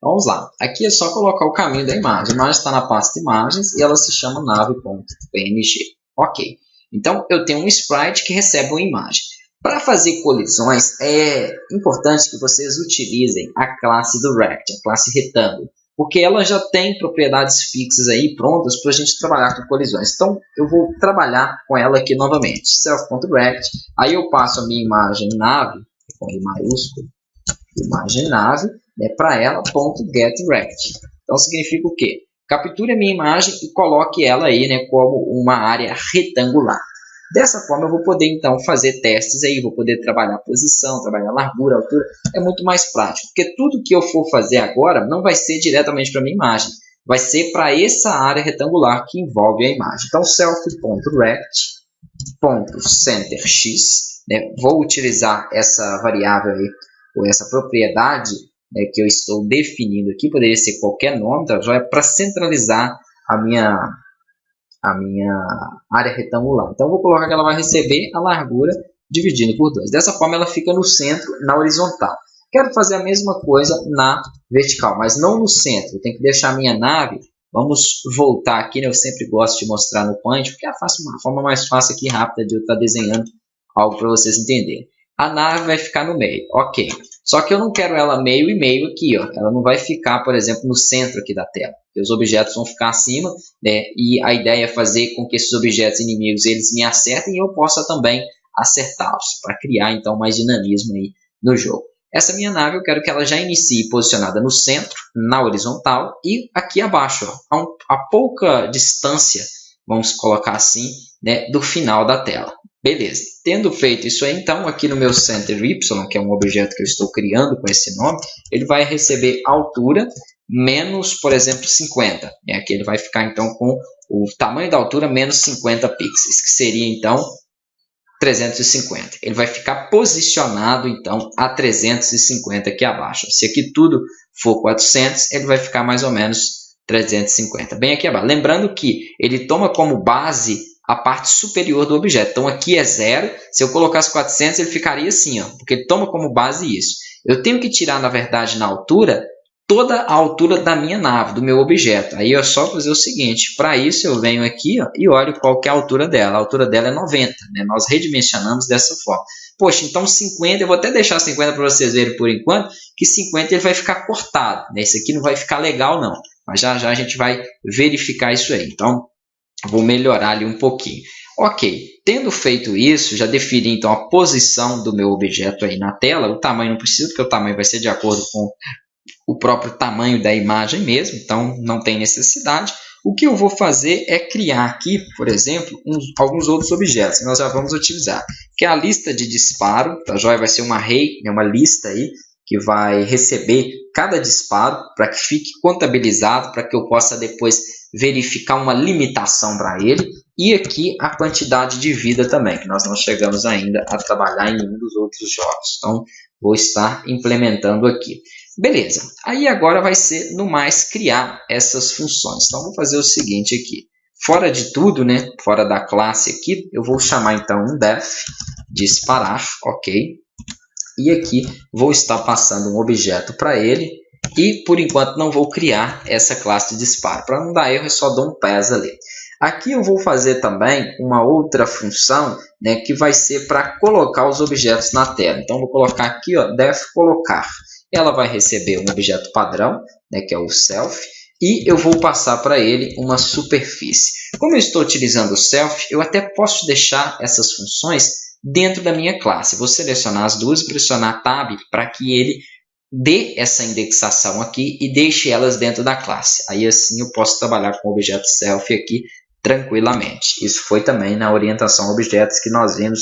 Vamos lá. Aqui é só colocar o caminho da imagem. A imagem está na pasta imagens e ela se chama nave.png. Ok. Então, eu tenho um sprite que recebe uma imagem. Para fazer colisões, é importante que vocês utilizem a classe do Rect, a classe retângulo, porque ela já tem propriedades fixas aí prontas para a gente trabalhar com colisões. Então, eu vou trabalhar com ela aqui novamente. Self.rect, aí eu passo a minha imagem nave, com I maiúsculo, imagem nave, para ela, .getRect. Então, significa o quê? Capture a minha imagem e coloque ela aí, como uma área retangular. Dessa forma, eu vou poder, então, fazer testes aí, vou poder trabalhar posição, trabalhar largura, altura. É muito mais prático, porque tudo que eu for fazer agora não vai ser diretamente para a minha imagem. Vai ser para essa área retangular que envolve a imagem. Então, self.rect.centerx, vou utilizar essa variável aí, ou essa propriedade que eu estou definindo aqui, poderia ser qualquer nome, tá? Já é para centralizar a minha área retangular. Então, eu vou colocar que ela vai receber a largura dividindo por 2. Dessa forma, ela fica no centro, na horizontal. Quero fazer a mesma coisa na vertical, mas não no centro. Eu tenho que deixar a minha nave. Vamos voltar aqui, eu sempre gosto de mostrar no Paint, porque é uma forma mais fácil aqui, rápida, de eu estar desenhando algo para vocês entenderem. A nave vai ficar no meio, ok. Só que eu não quero ela meio e meio aqui, ó. Ela não vai ficar, por exemplo, no centro aqui da tela. Os objetos vão ficar acima, e a ideia é fazer com que esses objetos inimigos eles me acertem e eu possa também acertá-los, para criar então mais dinamismo aí no jogo. Essa minha nave eu quero que ela já inicie posicionada no centro, na horizontal e aqui abaixo, ó, a pouca distância, vamos colocar assim, do final da tela. Beleza, tendo feito isso aí, então, aqui no meu center y, que é um objeto que eu estou criando com esse nome, ele vai receber altura menos, por exemplo, 50. Aqui ele vai ficar, então, com o tamanho da altura menos 50 pixels, que seria, então, 350. Ele vai ficar posicionado, então, a 350 aqui abaixo. Se aqui tudo for 400, ele vai ficar mais ou menos 350. Bem aqui abaixo. Lembrando que ele toma como base a parte superior do objeto. Então, aqui é 0. Se eu colocasse 400, ele ficaria assim, ó, porque ele toma como base isso. Eu tenho que tirar, na verdade, na altura, toda a altura da minha nave, do meu objeto. Aí é só fazer o seguinte, para isso eu venho aqui, ó, e olho qual que é a altura dela. A altura dela é 90, nós redimensionamos dessa forma. Poxa, então 50, eu vou até deixar 50 para vocês verem por enquanto, que 50 ele vai ficar cortado. Isso aqui não vai ficar legal não, mas já já a gente vai verificar isso aí. Então, vou melhorar ali um pouquinho. Ok, tendo feito isso, já defini então a posição do meu objeto aí na tela. O tamanho não precisa, porque o tamanho vai ser de acordo com o próprio tamanho da imagem mesmo, então não tem necessidade. O que eu vou fazer é criar aqui, por exemplo, alguns outros objetos que nós já vamos utilizar, que é a lista de disparo, tá joia? Vai ser um array, uma lista aí, que vai receber cada disparo para que fique contabilizado, para que eu possa depois verificar uma limitação para ele. E aqui a quantidade de vida também, que nós não chegamos ainda a trabalhar em nenhum dos outros jogos. Então, vou estar implementando aqui. Beleza, aí agora vai ser no mais criar essas funções. Então, vou fazer o seguinte aqui. Fora de tudo, fora da classe aqui, eu vou chamar então um def, disparar, ok? E aqui vou estar passando um objeto para ele e por enquanto não vou criar essa classe de disparo. Para não dar erro, eu só dou um pass ali. Aqui eu vou fazer também uma outra função que vai ser para colocar os objetos na tela. Então, vou colocar aqui, ó, def colocar. Ela vai receber um objeto padrão, que é o self, e eu vou passar para ele uma superfície. Como eu estou utilizando o self, eu até posso deixar essas funções dentro da minha classe. Vou selecionar as duas e pressionar Tab para que ele dê essa indexação aqui e deixe elas dentro da classe. Aí assim eu posso trabalhar com o objeto self aqui tranquilamente. Isso foi também na orientação a objetos que nós vimos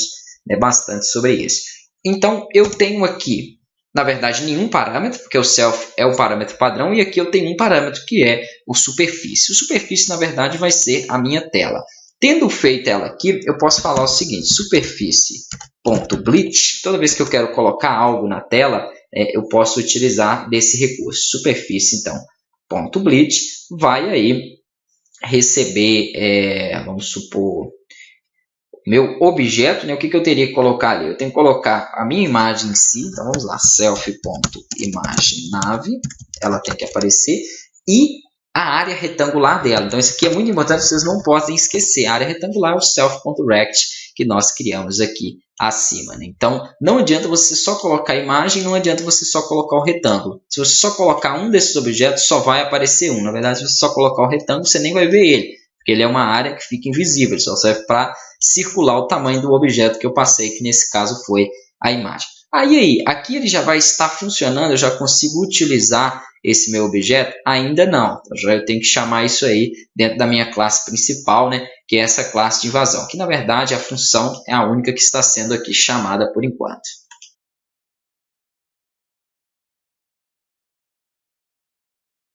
bastante sobre isso. Então eu tenho aqui, na verdade, nenhum parâmetro, porque o self é o parâmetro padrão, e aqui eu tenho um parâmetro que é o superfície. O superfície, na verdade, vai ser a minha tela. Tendo feito ela aqui, eu posso falar o seguinte, superfície.bleach, toda vez que eu quero colocar algo na tela, eu posso utilizar desse recurso. Superfície, então, .bleach, vai aí receber, vamos supor, meu objeto, né, o que eu teria que colocar ali? Eu tenho que colocar a minha imagem em si, então vamos lá, self.imageNav, ela tem que aparecer, e a área retangular dela. Então isso aqui é muito importante, vocês não podem esquecer, a área retangular é o self.rect que nós criamos aqui acima, né? Então não adianta você só colocar a imagem, não adianta você só colocar o retângulo. Se você só colocar um desses objetos, só vai aparecer um. Na verdade, se você só colocar o retângulo, você nem vai ver ele, porque ele é uma área que fica invisível, só serve para circular o tamanho do objeto que eu passei, que nesse caso foi a imagem. Aí, aqui ele já vai estar funcionando, eu já consigo utilizar esse meu objeto? Ainda não. Eu tenho que chamar isso aí dentro da minha classe principal, né, que é essa classe de invasão, que na verdade a função é a única que está sendo aqui chamada por enquanto.